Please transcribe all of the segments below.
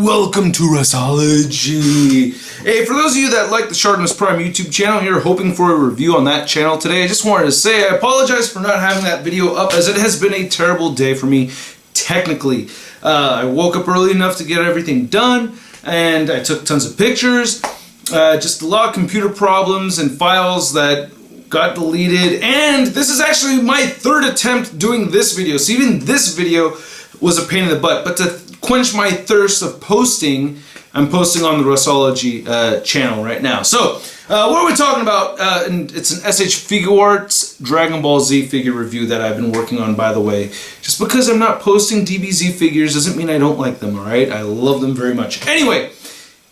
welcome to Russology. Hey, for those of you that like the Sharpness Prime YouTube channel, here hoping for a review on that channel today, I just wanted to say I apologize for not having that video up, as it has been a terrible day for me technically. I woke up early enough to get everything done, and I took tons of pictures. Just a lot of computer problems and files that got deleted, and this is actually my third attempt doing this video, so even this video was a pain in the butt. But to quench my thirst of posting, I'm posting on the Russology channel right now. So what are we talking about? And it's an SH Figuarts Dragon Ball Z figure review that I've been working on, by the way. Just because I'm not posting DBZ figures doesn't mean I don't like them, alright? I love them very much. Anyway,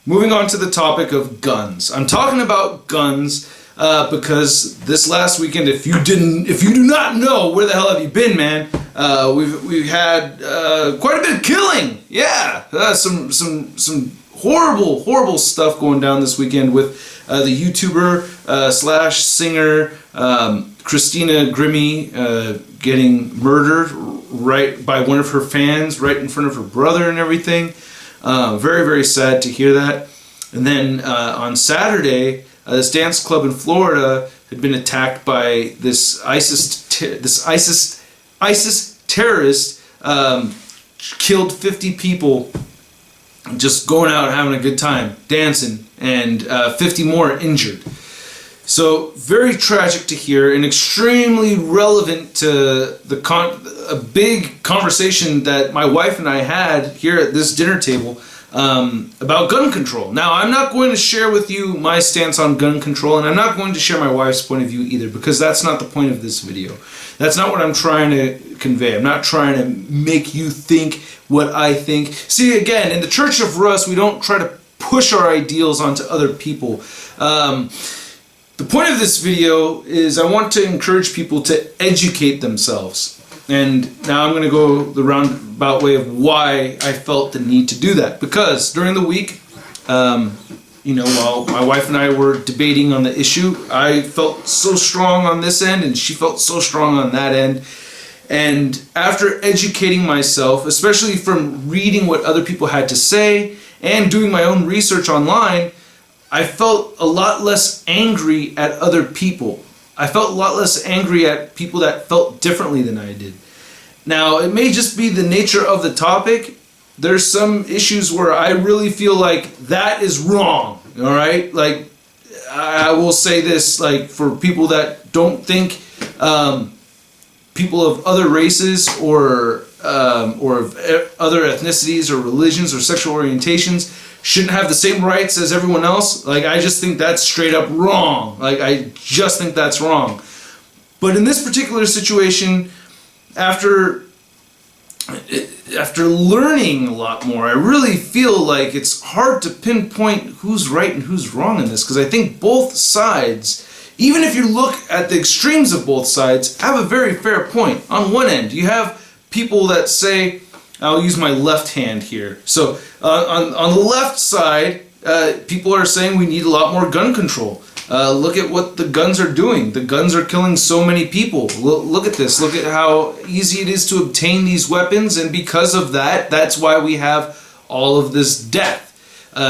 moving on to the topic of guns. I'm talking about guns because this last weekend, if you do not know, where the hell have you been, man? We've had quite a bit of killing. Yeah, some horrible stuff going down this weekend with the YouTuber slash singer Christina Grimmie getting murdered right by one of her fans right in front of her brother and everything. Very sad to hear that. And then on Saturday, this dance club in Florida had been attacked by this ISIS terrorist. Killed 50 people just going out having a good time dancing, and 50 more injured. So very tragic to hear, and extremely relevant to a big conversation that my wife and I had here at this dinner table about gun control. Now, I'm not going to share with you my stance on gun control, and I'm not going to share my wife's point of view either, because that's not the point of this video. That's not what I'm trying to convey. I'm not trying to make you think what I think. See, again, in the Church of Russ, we don't try to push our ideals onto other people. The point of this video is I want to encourage people to educate themselves. And now I'm going to go the roundabout way of why I felt the need to do that. Because during the week, while my wife and I were debating on the issue, I felt so strong on this end and she felt so strong on that end. And after educating myself, especially from reading what other people had to say and doing my own research online, I felt a lot less angry at other people. I felt a lot less angry at people that felt differently than I did. Now, it may just be the nature of the topic. There's some issues where I really feel like that is wrong, all right? Like, I will say this, like, for people that don't think people of other races or of other ethnicities or religions or sexual orientations shouldn't have the same rights as everyone else. Like, I just think that's straight up wrong. Like, I just think that's wrong. But in this particular situation, after learning a lot more, I really feel like it's hard to pinpoint who's right and who's wrong in this, because I think both sides, even if you look at the extremes of both sides, have a very fair point. On one end, you have people that say, I'll use my left hand here. So on the left side, people are saying we need a lot more gun control. Look at what the guns are doing. The guns are killing so many people. Look at this. Look at how easy it is to obtain these weapons, and because of that, that's why we have all of this death.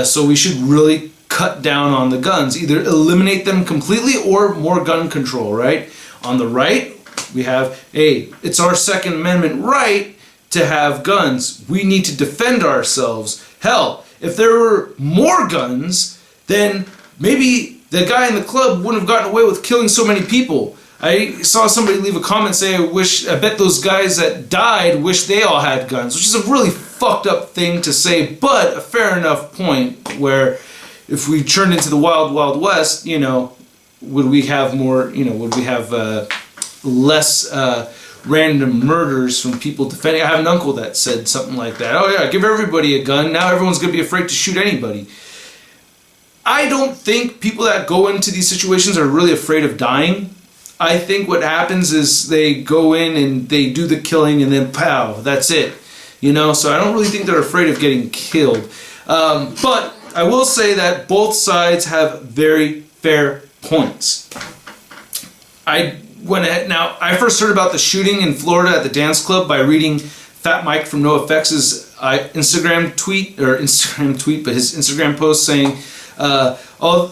So we should really cut down on the guns. Either eliminate them completely or more gun control, right? On the right, we have, hey, it's our Second Amendment right to have guns. We need to defend ourselves. Hell, if there were more guns, then maybe the guy in the club wouldn't have gotten away with killing so many people. I saw somebody leave a comment saying, I bet those guys that died wish they all had guns, which is a really fucked up thing to say, but a fair enough point, where if we turned into the Wild Wild West, would we have more, would we have less random murders from people defending? I have an uncle that said something like that. Oh yeah, give everybody a gun. Now everyone's going to be afraid to shoot anybody. I don't think people that go into these situations are really afraid of dying. I think what happens is they go in and they do the killing and then pow, that's it. So I don't really think they're afraid of getting killed. But I will say that both sides have very fair points. I first heard about the shooting in Florida at the dance club by reading Fat Mike from NoFX's Instagram tweet, but his Instagram post saying, fuck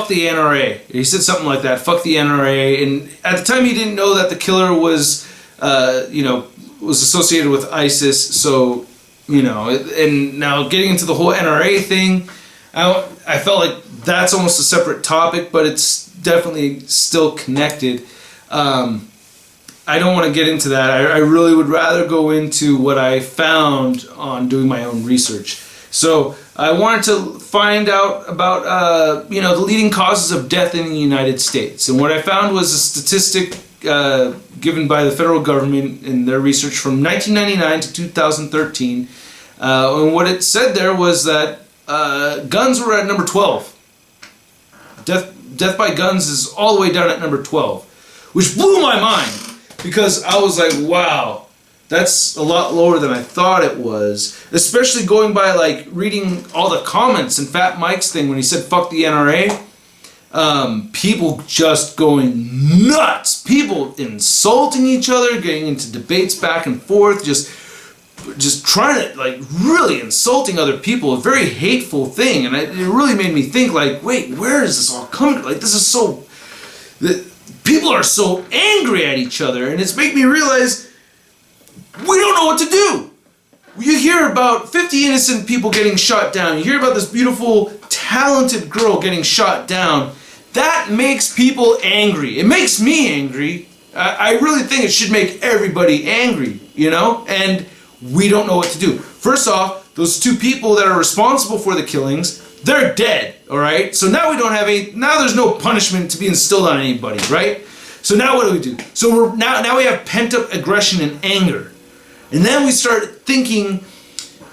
the NRA. He said something like that, fuck the NRA. And at the time he didn't know that the killer was associated with ISIS. So, and now getting into the whole NRA thing, I felt like that's almost a separate topic, but it's definitely still connected. I don't want to get into that. I really would rather go into what I found on doing my own research. So I wanted to find out about the leading causes of death in the United States. And what I found was a statistic given by the federal government in their research from 1999 to 2013. And what it said there was that guns were at number 12. Death by guns is all the way down at number 12, which blew my mind. Because I was like, wow, that's a lot lower than I thought it was. Especially going by like reading all the comments and Fat Mike's thing when he said fuck the NRA. People just going nuts. People insulting each other, getting into debates back and forth, just trying to like really insulting other people. A very hateful thing, and it really made me think like, wait, where is this all coming? Like this is so. People are so angry at each other, and it's made me realize we don't know what to do. You hear about 50 innocent people getting shot down. You hear about this beautiful, talented girl getting shot down. That makes people angry. It makes me angry. I really think it should make everybody angry, and we don't know what to do. First off, those two people that are responsible for the killings, they're dead, all right? So now we don't have now there's no punishment to be instilled on anybody, right? So now what do? So now we have pent-up aggression and anger. And then we start thinking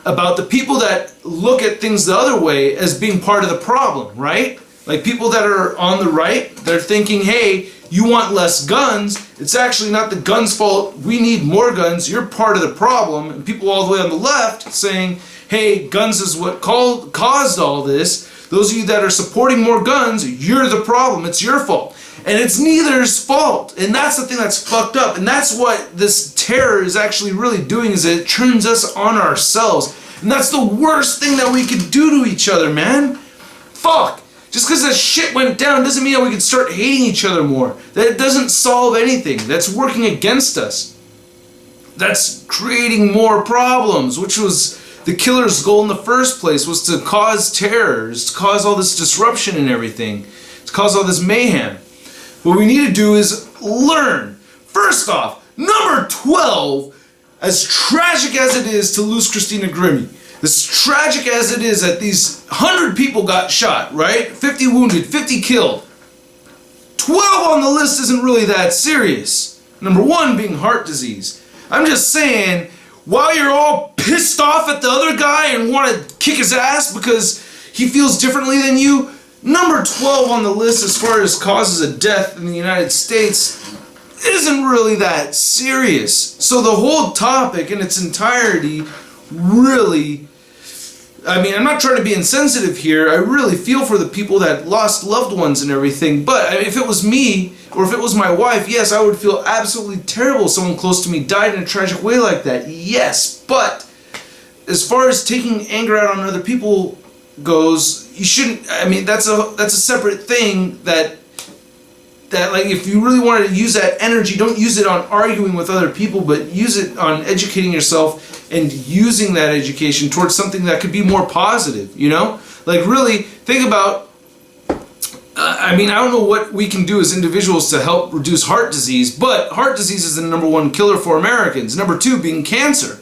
about the people that look at things the other way as being part of the problem, right? Like people that are on the right, they're thinking, hey, you want less guns. It's actually not the guns' fault. We need more guns. You're part of the problem. And people all the way on the left saying, hey, guns is what caused all this. Those of you that are supporting more guns, you're the problem. It's your fault. And it's neither's fault. And that's the thing that's fucked up. And that's what this terror is actually really doing, is it turns us on ourselves. And that's the worst thing that we could do to each other, man. Fuck. Just because that shit went down doesn't mean that we can start hating each other more. That doesn't solve anything. That's working against us. That's creating more problems, which was the killer's goal in the first place, was to cause terror, to cause all this disruption and everything, to cause all this mayhem. What we need to do is learn. First off, number 12, as tragic as it is to lose Christina Grimmie, as tragic as it is that these 100 people got shot, right? 50 wounded, 50 killed. 12 on the list isn't really that serious. Number 1 being heart disease. I'm just saying, while you're all pissed off at the other guy and want to kick his ass because he feels differently than you, number 12 on the list as far as causes of death in the United States isn't really that serious. So the whole topic in its entirety really, I'm not trying to be insensitive here. I really feel for the people that lost loved ones and everything. But if it was me, or if it was my wife, yes, I would feel absolutely terrible if someone close to me died in a tragic way like that. Yes, but as far as taking anger out on other people goes, you shouldn't. That's a separate thing. That like, if you really wanted to use that energy, don't use it on arguing with other people, but use it on educating yourself and using that education towards something that could be more positive. Like really think about. I don't know what we can do as individuals to help reduce heart disease, but heart disease is the number 1 killer for Americans. Number 2 being cancer.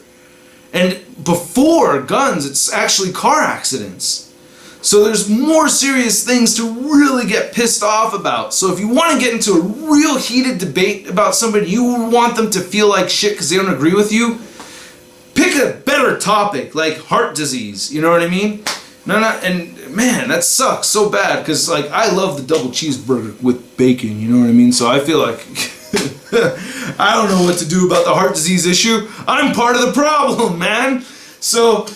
And before guns, it's actually car accidents. So there's more serious things to really get pissed off about. So if you want to get into a real heated debate about somebody, you want them to feel like shit because they don't agree with you, pick a better topic like heart disease. You know what I mean? And man, that sucks so bad because like I love the double cheeseburger with bacon. You know what I mean? So I feel like I don't know what to do about the heart disease issue. I'm part of the problem, man. So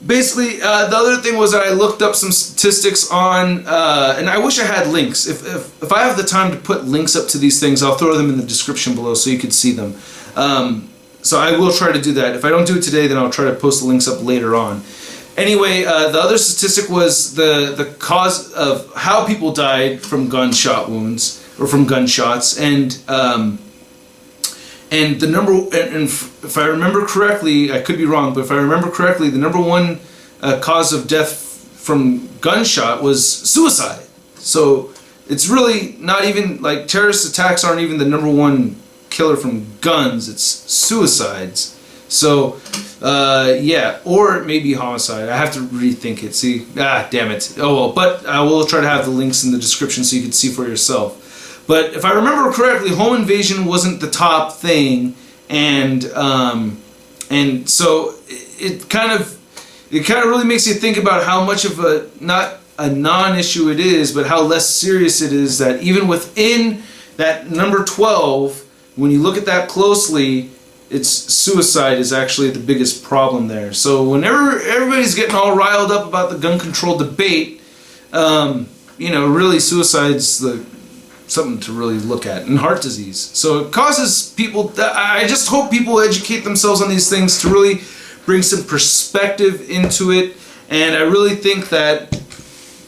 basically, the other thing was that I looked up some statistics on, and I wish I had links. If I have the time to put links up to these things, I'll throw them in the description below so you could see them. So I will try to do that. If I don't do it today, then I'll try to post the links up later on. Anyway, the other statistic was the cause of how people died from gunshot wounds or from gunshots, and the number, and if I remember correctly, I could be wrong, but if I remember correctly, the number one cause of death from gunshot was suicide. So it's really not even, like, terrorist attacks aren't even the number one killer from guns, it's suicides. So yeah, or maybe homicide. I have to rethink it. See, damn it. Oh well, but I will try to have the links in the description so you can see for yourself. But if I remember correctly, home invasion wasn't the top thing, and so it kind of really makes you think about how much of a, not a non-issue it is, but how less serious it is, that even within that number 12, when you look at that closely, it's suicide is actually the biggest problem there. So whenever everybody's getting all riled up about the gun control debate, you know, really suicide's something to really look at, and heart disease. So it causes people, I just hope people educate themselves on these things to really bring some perspective into it. And I really think that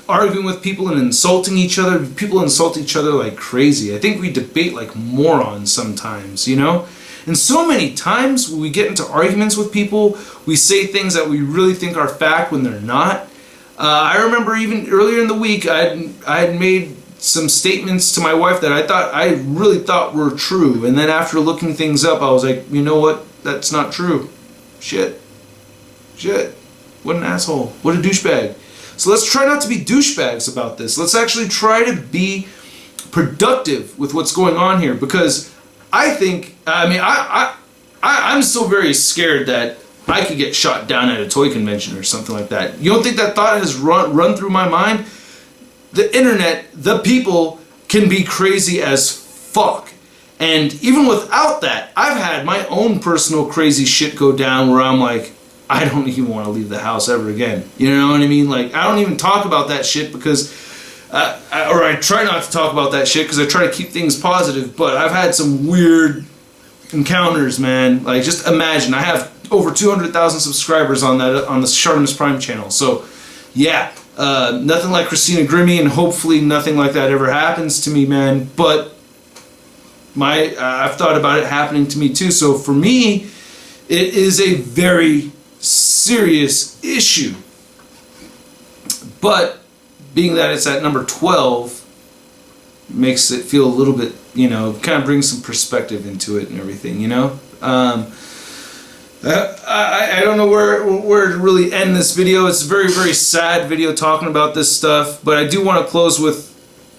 arguing with people and insulting each other, people insult each other like crazy. I think we debate like morons sometimes, you know? And so many times when we get into arguments with people, we say things that we really think are fact when they're not. I remember even earlier in the week, I had made some statements to my wife that I really thought were true, and then after looking things up, I was like, you know what? That's not true. Shit. What an asshole. What a douchebag. So let's try not to be douchebags about this. Let's actually try to be productive with what's going on here, because I think, I'm so very scared that I could get shot down at a toy convention or something like that. You don't think that thought has run through my mind? The internet, the people, can be crazy as fuck. And even without that, I've had my own personal crazy shit go down where I'm like, I don't even want to leave the house ever again. You know what I mean? Like, I don't even talk about that shit because, or I try not to talk about that shit because I try to keep things positive, but I've had some weird encounters, man. Like, just imagine, I have over 200,000 subscribers on the Shartimus Prime channel. So, yeah. Nothing like Christina Grimmie, and hopefully nothing like that ever happens to me, man. But I've thought about it happening to me too. So for me, it is a very serious issue. But being that it's at number 12, makes it feel a little bit, you know, kind of brings some perspective into it and everything, you know. I don't know where to really end this video. It's a very, very sad video talking about this stuff, but I do want to close with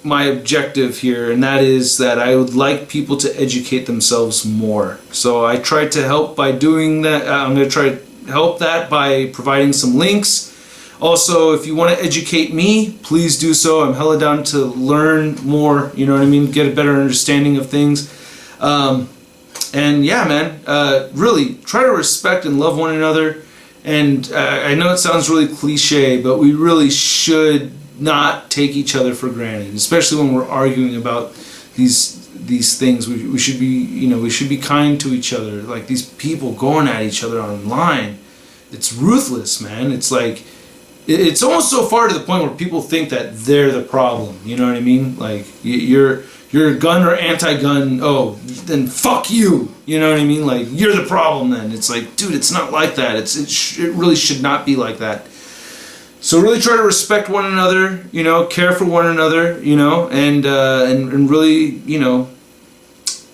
my objective here, and that is that I would like people to educate themselves more. So I tried to help by doing that. I'm going to try to help that by providing some links. Also, if you want to educate me, please do so. I'm hella down to learn more, you know what I mean, get a better understanding of things. And yeah, man, really try to respect and love one another. And I know it sounds really cliche, but we really should not take each other for granted, especially when we're arguing about these things. We should be, you know, we should be kind to each other. Like these people going at each other online, it's ruthless, man. It's like, it's almost so far to the point where people think that they're the problem. You know what I mean? Like you're a gun or anti-gun, oh, then fuck you. You know what I mean? Like, you're the problem then. It's like, dude, it's not like that. It really should not be like that. So really try to respect one another, you know, care for one another, you know, and really, you know,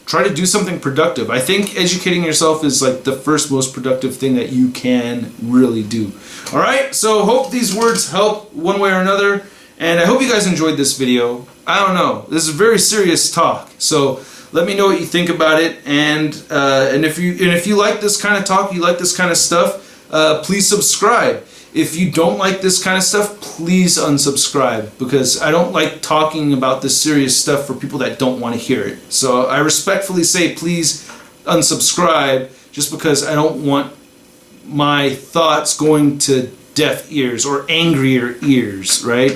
try to do something productive. I think educating yourself is like the first most productive thing that you can really do. All right, so hope these words help one way or another, and I hope you guys enjoyed this video. I don't know, this is very serious talk, so let me know what you think about it, and if you like this kind of talk, you like this kind of stuff, please subscribe. If you don't like this kind of stuff, please unsubscribe, because I don't like talking about this serious stuff for people that don't want to hear it. So I respectfully say please unsubscribe, just because I don't want my thoughts going to deaf ears or angrier ears, right?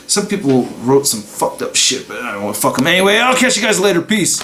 Some people wrote some fucked up shit, but I don't want to fuck them. Anyway, I'll catch you guys later. Peace.